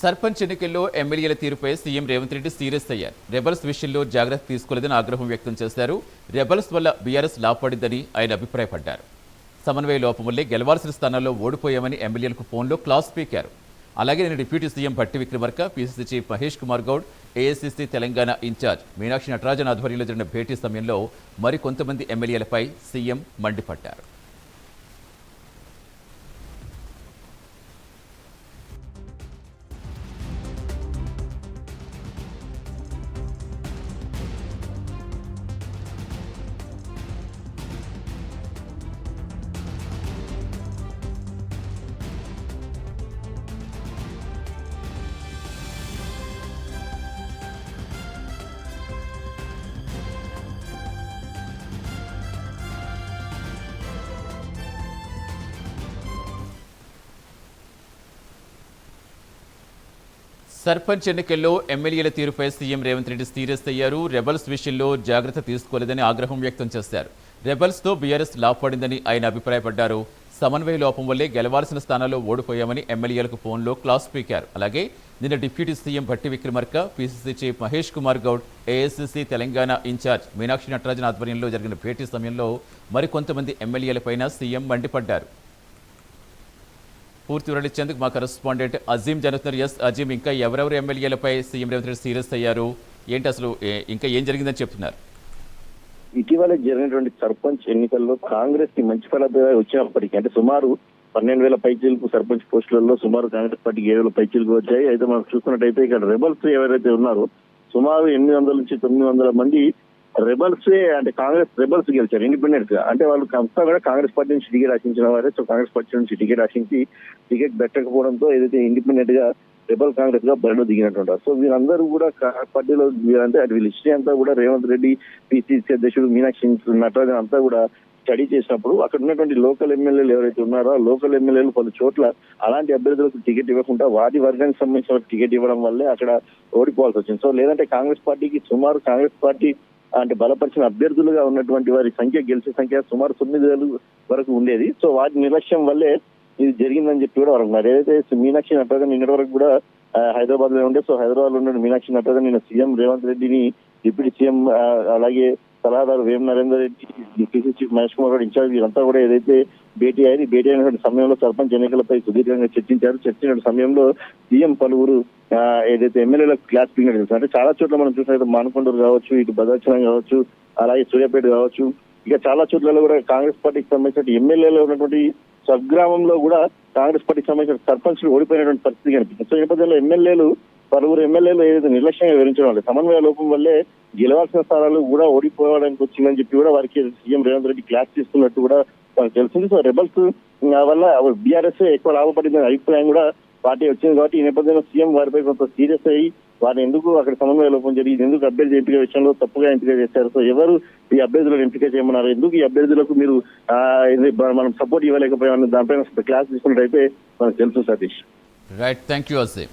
సర్పంచ్ ఎన్నికల్లో ఎమ్మెల్యేల తీరుపై సీఎం రేవంత్ రెడ్డి సీరియస్ అయ్యారు. రెబల్స్ విషయంలో జాగ్రత్త తీసుకోలేదని ఆగ్రహం వ్యక్తం చేశారు. రెబల్స్ వల్ల బీఆర్ఎస్ లాభపడిందని ఆయన అభిప్రాయపడ్డారు. సమన్వయ లోపం వల్లే గెలవాల్సిన స్థానాల్లో ఓడిపోయామని ఎమ్మెల్యేలకు ఫోన్లో క్లాస్ పీకారు. అలాగే నేను deputy CM Bhatti Vikramarka, PCC chief Mahesh Kumar Goud, AICC Telangana incharge Meenakshi Natarajan ఆధ్వర్యంలో జరిగిన భేటీ సమయంలో మరికొంతమంది ఎమ్మెల్యేలపై సీఎం మండిపడ్డారు. సర్పంచ్ ఎన్నికల్లో ఎమ్మెల్యేల తీరుపై సీఎం రేవంత్ రెడ్డి సీరియస్ అయ్యారు. రెబల్స్ విషయంలో జాగ్రత్త తీసుకోలేదని ఆగ్రహం వ్యక్తం చేశారు. రెబల్స్తో బీఆర్ఎస్ లాభపడిందని ఆయన అభిప్రాయపడ్డారు. సమన్వయ లోపం వల్లే గెలవాల్సిన స్థానాల్లో ఓడిపోయామని ఎమ్మెల్యేలకు ఫోన్లో క్లాస్ పీకారు. అలాగే నిన్న deputy CM Bhatti Vikramarka, PCC chief Mahesh Kumar Goud, AICC Telangana incharge Meenakshi Natarajan ఆధ్వర్యంలో జరిగిన భేటీ సమయంలో మరికొంతమంది ఎమ్మెల్యేలపైన సీఎం మండిపడ్డారు. పూర్తి వివరణ ఇచ్చేందుకు మా కరెస్పాండెంట్ అజీం జరుగుతున్నారు. ఎస్ అజీం, ఇంకా ఎవరెవరు ఎమ్మెల్యేలపై సీఎం రేవంత్ రెడ్డి సీరియస్ అయ్యారు, ఏంటి అసలు ఇంకా ఏం జరిగిందని చెప్తున్నారు? ఇటీవల జరిగినటువంటి సర్పంచ్ ఎన్నికల్లో కాంగ్రెస్ కి మంచి ఫలితాలు వచ్చినప్పటికీ, అంటే సుమారు 12,000 పైచీలకు సర్పంచ్ పోస్టులలో సుమారు కాంగ్రెస్ పార్టీకి 7,000 పైచీలకు వచ్చాయి. అయితే మనం చూసుకున్నట్టయితే ఇక్కడ రెబల్స్ ఎవరైతే ఉన్నారో సుమారు 800 నుంచి 900 మంది రెబల్స్, అంటే కాంగ్రెస్ రెబల్స్ గెలిచారు ఇండిపెండెంట్ గా. అంటే వాళ్ళు అంతా కూడా కాంగ్రెస్ పార్టీ నుంచి టికెట్ ఆశించిన వారే. సో కాంగ్రెస్ పార్టీ నుంచి టికెట్ ఆశించి టికెట్ పెట్టకపోవడంతో ఏదైతే ఇండిపెండెంట్ గా రెబల్ కాంగ్రెస్ గా బరిలో దిగినట్టు. సో వీళ్ళందరూ కూడా పార్టీలో అంటే వీళ్ళ హిస్టరీ అంతా కూడా రేవంత్ రెడ్డి, పిసిసి అధ్యక్షుడు మీనాక్షి నటరాజన్ అంతా కూడా స్టడీ చేసినప్పుడు అక్కడ ఉన్నటువంటి లోకల్ ఎమ్మెల్యేలు ఎవరైతే ఉన్నారో ఆ లోకల్ ఎమ్మెల్యేలు పలు చోట్ల అలాంటి అభ్యర్థులకు టికెట్ ఇవ్వకుండా వాటి వర్గానికి సంబంధించిన టికెట్ ఇవ్వడం వల్లే అక్కడ ఓడిపోవాల్సి వచ్చింది. సో లేదంటే కాంగ్రెస్ పార్టీకి సుమారు కాంగ్రెస్ పార్టీ అంటే బలపరిచిన అభ్యర్థులుగా ఉన్నటువంటి వారి సంఖ్య, గెలిచే సంఖ్య సుమారు 9,000 వరకు ఉండేది. సో వాటి నిర్లక్ష్యం వల్లే ఇది జరిగిందని చెప్పి కూడా వారు ఉన్నారు. ఏదైతే మీనాక్షి నటరాజన్ నిన్నటి వరకు కూడా హైదరాబాద్ లో ఉండే, సో హైదరాబాద్ లో ఉన్న మీనాక్షి నటరాజన్ నిన్న సీఎం రేవంత్ రెడ్డిని, డిప్యూటీ సీఎం అలాగే సలహాదారు Vem Narender Reddy, PC chief Mahesh Kumar Goud incharge వీరంతా కూడా ఏదైతే భేటీ అయినటువంటి సమయంలో సర్పంచ్ ఎన్నికలపై సుదీర్ఘంగా చర్చించారు. చర్చించిన సమయంలో సీఎం పలువురు ఏదైతే ఎమ్మెల్యేలకు క్లాస్ పీకినట్టు తెలుసు. అంటే చాలా చోట్ల మనం చూసినట్టు మానకొండూరు కావచ్చు, ఇటు భద్రాచలం కావచ్చు, అలాగే సూర్యాపేట కావచ్చు, ఇక చాలా చోట్లలో కూడా కాంగ్రెస్ పార్టీకి సంబంధించిన ఎమ్మెల్యేలు ఉన్నటువంటి స్వగ్రామంలో కూడా కాంగ్రెస్ పార్టీకి సంబంధించిన సర్పంచ్లు ఓడిపోయినటువంటి పరిస్థితి కనిపిస్తుంది. సో ఈ నేపథ్యంలో పలువురు ఎమ్మెల్యేలు ఏదైతే నిర్లక్ష్యంగా వివరించడం వల్ల సమన్వయ లోపం వల్లే గెలవాల్సిన స్థానాలు కూడా ఓడిపోవడానికి వచ్చిందని చెప్పి కూడా వారికి సీఎం రేవంత్ రెడ్డి క్లాస్ తీసుకున్నట్టు కూడా మనకు తెలిసింది. సో రెబల్స్ వల్ల బీఆర్ఎస్ ఎక్కువ లాభపడిందనే అభిప్రాయం కూడా పార్టీ వచ్చింది. కాబట్టి ఈ నేపథ్యంలో సీఎం వారిపై కొంత సీరియస్ అయ్యి వారిని ఎందుకు అక్కడ సమన్వయ లోపం జరిగింది, ఎందుకు అభ్యర్థి ఎంపిక విషయంలో తప్పుగా ఎంపిక చేశారు, సో ఎవరు ఈ అభ్యర్థులను ఎంపిక చేయమన్నారు, ఎందుకు ఈ అభ్యర్థులకు మీరు మనం సపోర్ట్ ఇవ్వలేకపోయామని దానిపైన క్లాస్ తీసుకున్నట్టయితే మనకు తెలుసు. Satish, right, thank you Azeem.